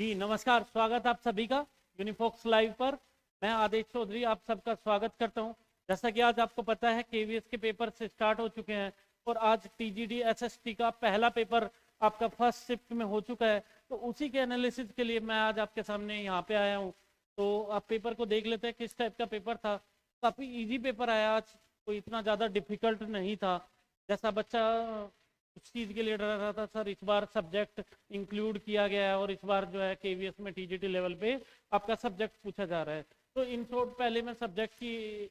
जी नमस्कार, स्वागत आप सभी का यूनिफॉक्स लाइव पर। मैं आदेश चौधरी आप सबका स्वागत करता हूं। जैसा कि आज आपको पता है केवीएस के पेपर से स्टार्ट हो चुके हैं और आज टीजीडी एसएसटी का पहला पेपर आपका फर्स्ट शिफ्ट में हो चुका है। तो उसी के एनालिसिस के लिए मैं आज आपके सामने यहाँ पे आया हूँ। तो आप पेपर को देख लेते हैं किस टाइप का पेपर था। काफ़ी ईजी पेपर आया आज, कोई इतना ज़्यादा डिफिकल्ट नहीं था। जैसा बच्चा उस चीज़ के लिए डर रहा था सर इस बार सब्जेक्ट इंक्लूड किया गया है और इस बार जो है केवीएस में टीजीटी लेवल पे आपका सब्जेक्ट पूछा जा रहा है। तो इन शॉर्ट पहले मैं सब्जेक्ट की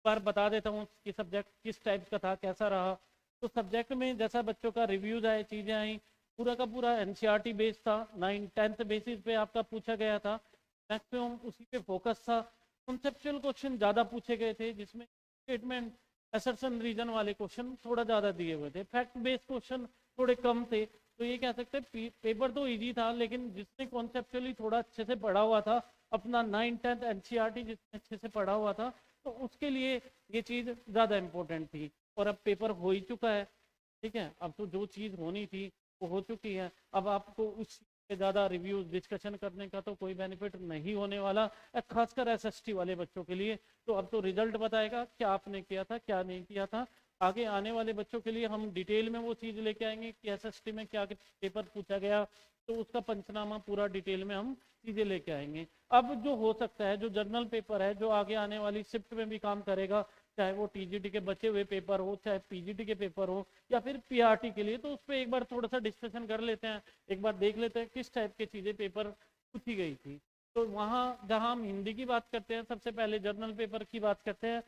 बार बता देता हूँ कि सब्जेक्ट किस टाइप का था, कैसा रहा। तो सब्जेक्ट में जैसा बच्चों का रिव्यूज आए, चीज़ें आई, पूरा का पूरा एनसीईआरटी बेस्ड था। 9th-10th बेसिस पे आपका पूछा गया था, मैक्सिमम उसी पे फोकस था। कॉन्सेप्चुअल क्वेश्चन ज़्यादा पूछे गए थे जिसमें स्टेटमेंट असर्शन रीजन वाले क्वेश्चन थोड़ा ज़्यादा दिए हुए थे, फैक्ट बेस्ड क्वेश्चन थोड़े कम थे। तो ये कह सकते हैं पेपर तो इजी था, लेकिन जिसने कॉन्सेप्चुअली थोड़ा अच्छे से पढ़ा हुआ था, अपना 9th-10th एनसीईआरटी जिसने अच्छे से पढ़ा हुआ था, तो उसके लिए ये चीज़ ज़्यादा इम्पोर्टेंट थी। और अब पेपर हो ही चुका है, ठीक है। अब तो जो चीज़ होनी थी वो हो चुकी है। अब आपको उस पे ज़्यादा रिव्यूज डिस्कशन करने का तो कोई बेनिफिट नहीं होने वाला, खासकर एसएसटी वाले बच्चों के लिए। तो अब तो रिजल्ट बताएगा क्या आपने किया था क्या नहीं किया था। आगे आने वाले बच्चों के लिए हम डिटेल में वो चीज़ लेके आएंगे कि एसएसटी में क्या पेपर पूछा गया, तो उसका पंचनामा पूरा डिटेल में हम चीज़ें लेके आएंगे। अब जो हो सकता है, जो जर्नल पेपर है जो आगे आने वाली शिफ्ट में भी काम करेगा, चाहे वो टीजीटी के बचे हुए पेपर हो, चाहे पीजीटी के पेपर हो, या फिर पीआरटी के लिए, तो उस पर एक बार थोड़ा सा डिस्कशन कर लेते हैं। एक बार देख लेते हैं किस टाइप की चीज़ें पेपर पूछी गई थी। तो वहाँ जहाँ हम हिंदी की बात करते हैं, सबसे पहले जर्नल पेपर की बात करते हैं।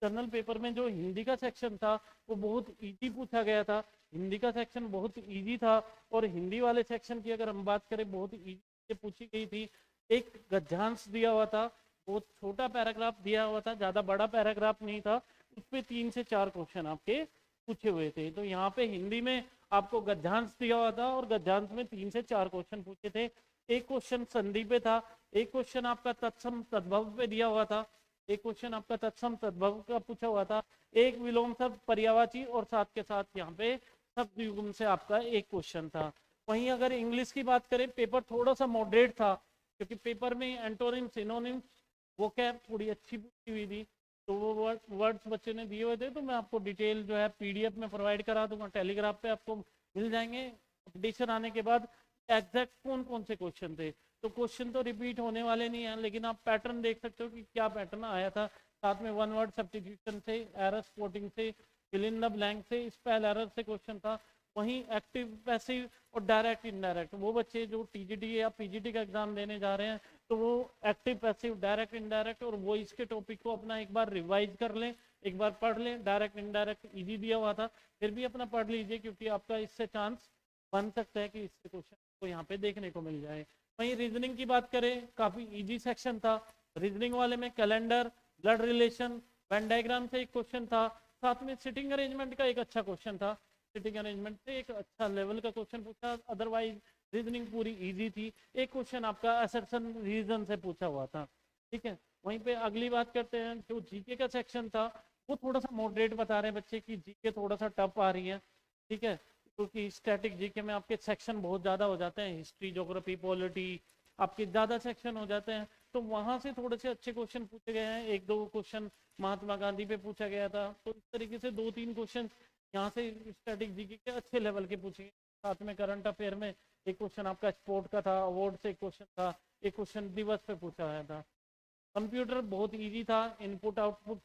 जर्नल पेपर में जो हिंदी का सेक्शन था वो बहुत इजी पूछा गया था। हिंदी का सेक्शन बहुत इजी था। और हिंदी वाले सेक्शन की अगर हम बात करें, बहुत इजी से पूछी गई थी। एक गद्यांश दिया हुआ था, बहुत छोटा पैराग्राफ दिया हुआ था, ज़्यादा बड़ा पैराग्राफ नहीं था। उस पर 3 से 4 क्वेश्चन आपके पूछे हुए थे। तो यहाँ पे हिंदी में आपको गद्यांश दिया हुआ था और गद्यांश में 3 से 4 क्वेश्चन पूछे थे। एक क्वेश्चन संधि पे था, एक क्वेश्चन आपका तत्सम तद्भव पे दिया हुआ था, एक क्वेश्चन आपका तत्सम तद्भव का पूछा हुआ था, एक विलोम शब्द पर्यायवाची, और साथ के साथ यहाँ पे शब्द युग्म से आपका एक क्वेश्चन था। वहीं अगर इंग्लिश की बात करें, पेपर थोड़ा सा मॉडरेट था, क्योंकि पेपर में एंटोनिम सिनोनिम वो कैब थोड़ी अच्छी पूछी हुई थी। तो वो वर्ड्स बच्चे ने दिए हुए थे, तो मैं आपको डिटेल जो है पीडीएफ में प्रोवाइड करा दूंगा, टेलीग्राफ पे आपको मिल जाएंगे अपडेशन आने के बाद एग्जैक्ट कौन कौन से क्वेश्चन थे। तो क्वेश्चन तो रिपीट होने वाले नहीं हैं, लेकिन आप पैटर्न देख सकते हो कि क्या पैटर्न आया था। साथ में वन वर्ड सब्स्टिट्यूशन से, एरर स्पॉटिंग से, फिल इन द ब्लैंक से, स्पेल एरर से क्वेश्चन था। वहीं एक्टिव पैसिव और डायरेक्ट इनडायरेक्ट, वो बच्चे जो टीजीटी या पीजीटी का एग्जाम देने जा रहे हैं, तो वो एक्टिव पैसिव डायरेक्ट इनडायरेक्ट और वो इसके टॉपिक को अपना एक बार रिवाइज कर लें, एक बार पढ़ लें। डायरेक्ट इनडायरेक्ट इजी दिया हुआ था, फिर भी अपना पढ़ लीजिए, क्योंकि आपका इससे चांस बन सकता है कि इससे क्वेश्चन को यहाँ पे देखने को मिल जाए। वहीं रीजनिंग की बात करें, काफ़ी इजी सेक्शन था। रीजनिंग वाले में calendar, blood relation, Venn diagram से एक क्वेश्चन था। साथ में सिटिंग अरेंजमेंट का एक अच्छा क्वेश्चन था, सिटिंग अरेंजमेंट से एक अच्छा लेवल का क्वेश्चन पूछा। अदरवाइज रीजनिंग पूरी इजी थी। एक क्वेश्चन आपका असर्शन रीजन से पूछा हुआ था, ठीक है। वहीं पे अगली बात करते हैं, जो जीके का सेक्शन था वो थोड़ा सा मॉडरेट बता रहे हैं बच्चे की जीके थोड़ा सा टफ आ रही है, ठीक है। क्योंकि स्टैटिक जीके में आपके सेक्शन बहुत ज़्यादा हो जाते हैं, हिस्ट्री, ज्योग्राफी, पॉलिटी, आपके ज़्यादा सेक्शन हो जाते हैं। तो वहाँ से थोड़े से अच्छे क्वेश्चन पूछे गए हैं। एक दो क्वेश्चन महात्मा गांधी पे पूछा गया था, तो इस तरीके से 2-3 क्वेश्चन यहाँ से स्टैटिक जीके के अच्छे लेवल के पूछे गए। साथ में करंट अफेयर में एक क्वेश्चन आपका स्पोर्ट का था, अवार्ड से एक क्वेश्चन था, एक क्वेश्चन दिवस पे पूछा गया था। कंप्यूटर बहुत इजी था, इनपुट आउटपुट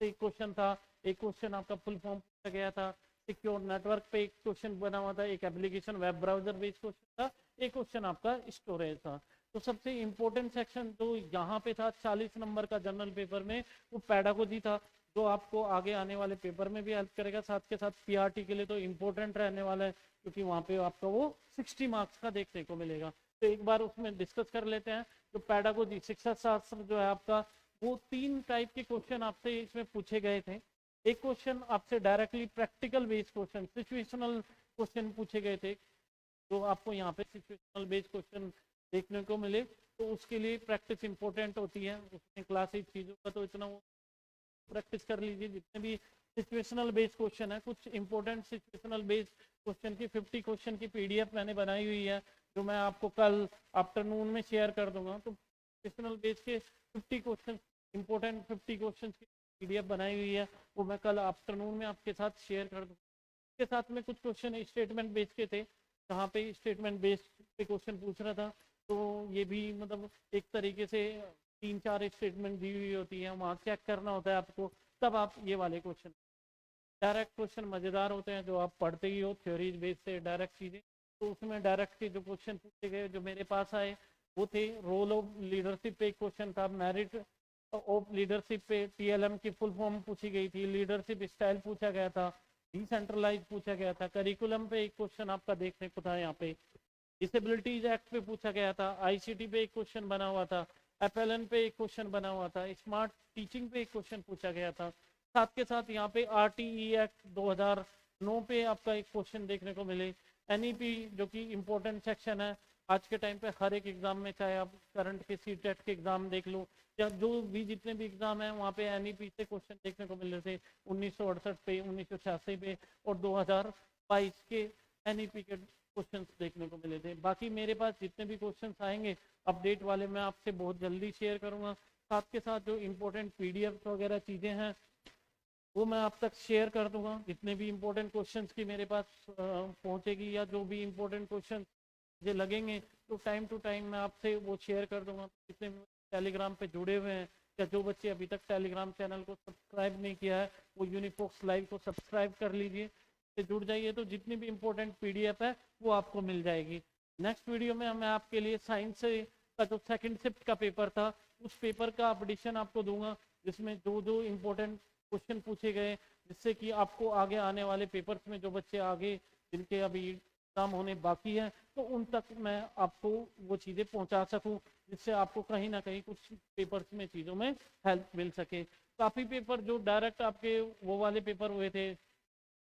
से एक क्वेश्चन था, एक क्वेश्चन आपका फुल फॉर्म पूछा गया था। सिक्योर नेटवर्क पे एक क्वेश्चन बना हुआ था, एक application web browser based question था, एक क्वेश्चन आपका स्टोरेज था। तो सबसे इंपॉर्टेंट सेक्शन जो यहाँ पे था 40 नंबर का जनरल पेपर में, वो पैडागोजी था, जो आपको आगे आने वाले पेपर में भी हेल्प करेगा। साथ के साथ पीआरटी के लिए तो इम्पोर्टेंट रहने वाला है, क्योंकि वहाँ पे आपका वो 60 मार्क्स का देखने को मिलेगा। तो एक बार उसमें डिस्कस कर लेते हैं। जो पैडागोजी शिक्षा शास्त्र जो है आपका, वो 3 टाइप के क्वेश्चन आपसे इसमें पूछे गए थे। एक क्वेश्चन आपसे directly practical based question, situational question पूछे गए थे। तो आपको यहाँ पे सिचुएशनल बेस्ड क्वेश्चन देखने को मिले, तो उसके लिए प्रैक्टिस इंपॉर्टेंट होती है। उसमें क्लासिक चीज़ों का तो इतना वो प्रैक्टिस कर लीजिए। जितने भी सिचुएशनल बेस्ड क्वेश्चन है, कुछ इंपॉर्टेंट सिचुएशनल बेस्ड क्वेश्चन की 50 क्वेश्चन की पीडीएफ मैंने बनाई हुई है, जो मैं आपको कल आफ्टरनून में शेयर कर दूंगा। तो प्रोफेशनल बेस के 50 क्वेश्चन, इंपॉर्टेंट 50 क्वेश्चन की PDF बनाई हुई है, वो मैं कल आफ्टरनून में आपके साथ शेयर कर दूंगा। इसके साथ में कुछ क्वेश्चन स्टेटमेंट बेस के थे, जहाँ पे स्टेटमेंट बेस पे क्वेश्चन पूछ रहा था। तो ये भी मतलब एक तरीके से 3-4 स्टेटमेंट दी हुई होती है, वहाँ चेक करना होता है आपको, तब आप ये वाले क्वेश्चन। डायरेक्ट क्वेश्चन मज़ेदार होते हैं, जो आप पढ़ते ही हो थ्योरीज बेस से डायरेक्ट चीज़ें। तो उसमें डायरेक्ट के जो क्वेश्चन पूछे गए जो मेरे पास आए वो थे, रोल ऑफ लीडरशिप पे एक क्वेश्चन था, मेरिट ऑफ लीडरशिप पे TLM की फुल फॉर्म पूछी गई थी, लीडरशिप स्टाइल पूछा गया था, डिसेंट्रलाइज पूछा गया था, करिकुलम पे एक क्वेश्चन आपका देखने को था यहाँ पे, डिसेबिलिटीज एक्ट पे पूछा गया था, ICT पे एक क्वेश्चन बना हुआ था, FLN पे एक क्वेश्चन बना हुआ था, स्मार्ट टीचिंग पे एक क्वेश्चन पूछा गया था। साथ के साथ यहाँ पे RTE एक्ट 2009 पे आपका एक क्वेश्चन देखने को मिले। NEP जो कि इम्पोर्टेंट सेक्शन है आज के टाइम पे हर एक एग्जाम में, चाहे आप करंट के CTET के एग्जाम देख लो या जो भी जितने भी एग्जाम है वहाँ पे NEP से क्वेश्चन देखने को मिल रहे थे 1968 पे, 1986 पे और 2022 के NEP के क्वेश्चन देखने को मिले थे। बाकी मेरे पास जितने भी क्वेश्चन आएंगे अपडेट वाले मैं आपसे बहुत जल्दी शेयर करूंगा। साथ के साथ जो इम्पोर्टेंट PDF वगैरह चीज़ें हैं वो मैं आप तक शेयर कर दूंगा। जितने भी इम्पोर्टेंट क्वेश्चंस की मेरे पास पहुंचेगी या जो भी इम्पोर्टेंट क्वेश्चन मुझे लगेंगे तो टाइम टू टाइम मैं आपसे वो शेयर कर दूंगा। जितने भी टेलीग्राम पे जुड़े हुए हैं या जो बच्चे अभी तक टेलीग्राम चैनल को सब्सक्राइब नहीं किया है वो यूनिफॉक्स लाइव को सब्सक्राइब कर लीजिए, से जुड़ जाइए, तो जितनी भी इम्पोर्टेंट PDF है वो आपको मिल जाएगी। नेक्स्ट वीडियो में मैं आपके लिए साइंस का जो सेकंड शिफ्ट का पेपर था उस पेपर का अपडेशन आपको दूंगा, जिसमें जो जो इम्पोर्टेंट क्वेश्चन पूछे गए, जिससे कि आपको आगे आने वाले पेपर्स में जो बच्चे आगे जिनके अभी एग्जाम होने बाकी है तो उन तक मैं आपको वो चीज़ें पहुंचा सकूं, जिससे आपको कहीं ना कहीं कुछ पेपर्स में चीज़ों में हेल्प मिल सके। काफ़ी पेपर जो डायरेक्ट आपके वो वाले पेपर हुए थे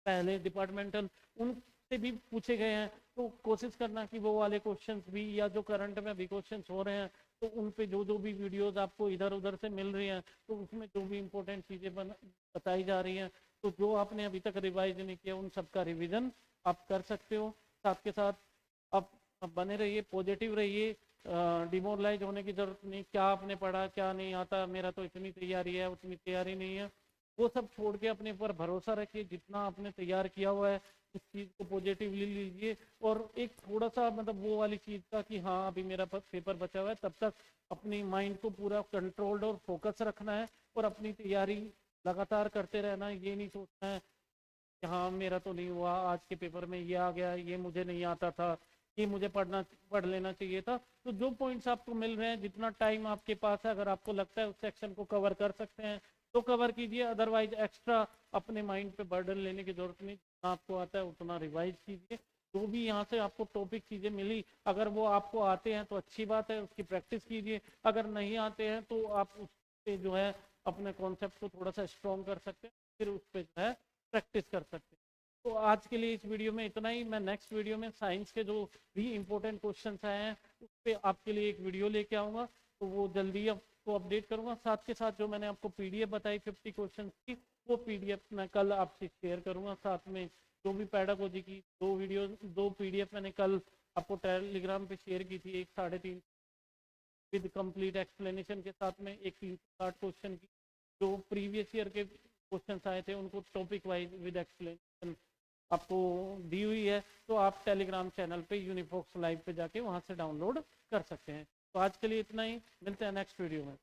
पहले डिपार्टमेंटल, उनसे भी पूछे गए हैं, तो कोशिश करना कि वो वाले क्वेश्चंस भी या जो करंट में भी क्वेश्चंस हो रहे हैं तो उन पे जो जो भी वीडियोस आपको इधर उधर से मिल रही हैं तो उसमें जो भी इम्पोर्टेंट चीज़ें बताई जा रही हैं तो जो आपने अभी तक रिवाइज नहीं किया उन सब का रिविजन आप कर सकते हो। साथ के साथ आप बने रहिए, पॉजिटिव रहिए, डिमोरलाइज होने की जरूरत नहीं, क्या आपने पढ़ा क्या नहीं आता, मेरा तो इतनी तैयारी है उतनी तैयारी नहीं है, वो सब छोड़ के अपने ऊपर भरोसा रखिए। जितना आपने तैयार किया हुआ है उस चीज़ को पॉजिटिवली लीजिए और एक थोड़ा सा मतलब वो वाली चीज़ का कि हाँ अभी मेरा पेपर बचा हुआ है, तब तक अपनी माइंड को पूरा कंट्रोल्ड और फोकस रखना है और अपनी तैयारी लगातार करते रहना है। ये नहीं सोचना है कि हाँ मेरा तो नहीं हुआ, आज के पेपर में ये आ गया, ये मुझे नहीं आता था, ये मुझे पढ़ लेना चाहिए था। तो जो पॉइंट्स आपको मिल रहे हैं, जितना टाइम आपके पास है, अगर आपको लगता है उस सेक्शन को कवर कर सकते हैं तो कवर कीजिए, अदरवाइज एक्स्ट्रा अपने माइंड पे बर्डन लेने की जरूरत नहीं, जितना आपको आता है उतना रिवाइज कीजिए। जो भी यहाँ से आपको टॉपिक चीज़ें मिली अगर वो आपको आते हैं तो अच्छी बात है, उसकी प्रैक्टिस कीजिए, अगर नहीं आते हैं तो आप उस पर जो है अपने कॉन्सेप्ट को थोड़ा सा स्ट्रॉन्ग कर सकते हैं, फिर उस पर जो है प्रैक्टिस कर सकते हैं। तो आज के लिए इस वीडियो में इतना ही। मैं नेक्स्ट वीडियो में साइंस के जो भी इम्पोर्टेंट क्वेश्चन आए हैं उस पर आपके लिए एक वीडियो लेके आऊँगा, तो वो जल्दी आपको अपडेट करूँगा। साथ के साथ जो मैंने आपको PDF बताई 50 क्वेश्चन की वो PDF मैं कल आपसे शेयर करूँगा। साथ में जो भी पैडागोजी की 2 PDF मैंने कल आपको टेलीग्राम पे शेयर की थी, एक 3.5 विद कंप्लीट एक्सप्लेनेशन के साथ में, एक 360 क्वेश्चन की जो प्रीवियस ईयर के क्वेश्चन आए थे उनको टॉपिक वाइज विद एक्सप्लेनेशन आपको दी हुई है, तो आप टेलीग्राम चैनल पे यूनिफॉक्स लाइव पे जाके वहाँ से डाउनलोड कर सकते हैं। तो आज के लिए इतना ही, मिलते हैं नेक्स्ट वीडियो में।